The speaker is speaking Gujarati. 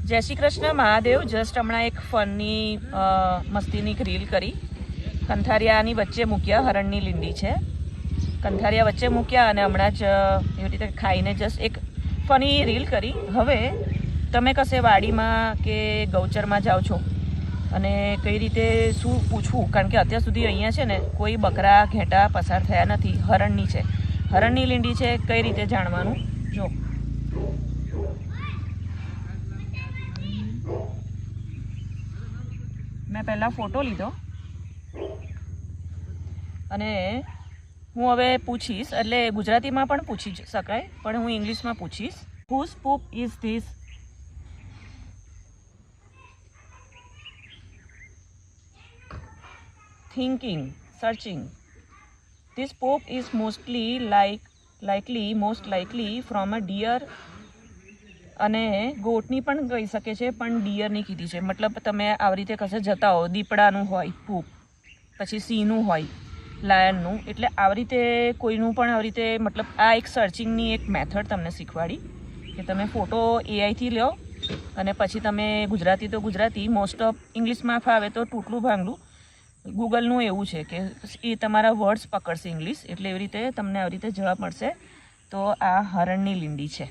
जय श्री कृष्ण महादेव। जस्ट हमणा एक फननी मस्तीनी एक रील करी। कंथारियानी वच्चे मूक्या हरणनी લીંડી છે। कंथारिया वच्चे मूक्या અને હમણાં જ એવી રીતે ખાઈને જસ્ટ એક ફની રીલ કરી। હવે તમે કશે વાડીમાં કે ગૌચરમાં જાઓ છો અને કઈ રીતે શું પૂછવું, કારણ કે અત્યાર સુધી અહીંયા છે ને કોઈ બકરા ઘેટા પસાર થયા નથી। હરણની છે, હરણની લીંડી છે, કઈ રીતે જાણવાનું જો। मैं पहला फोटो लीधो अने हूँ हवे पूछीश, एटले गुजराती में पण पूछी शकाय पण हूँ इंग्लिश में पूछीश। Whose poop is this? Thinking, searching. This poop is most likely from a deer અને ગોટની પણ કહી શકે છે, પણ ડિયરની કીધી છે। મતલબ તમે આવી રીતે કશે જતા હો, દીપડાનું હોય પૂપ, પછી સિંહનું હોય, લાયનનું, એટલે આવી રીતે કોઈનું પણ આવી રીતે, મતલબ આ એક સર્ચિંગની એક મેથડ તમને શીખવાડી કે તમે ફોટો એઆઈથી લો અને પછી તમે ગુજરાતી તો ગુજરાતી, મોસ્ટ ઓફ ઇંગ્લિશમાં ફાવે તો તૂટલું ભાંગલું ગૂગલનું એવું છે કે એ તમારા વર્ડ્સ પકડશે ઇંગ્લિશ, એટલે એવી રીતે તમને આવી રીતે જવાબ મળશે। તો આ હરણની લીંડી છે।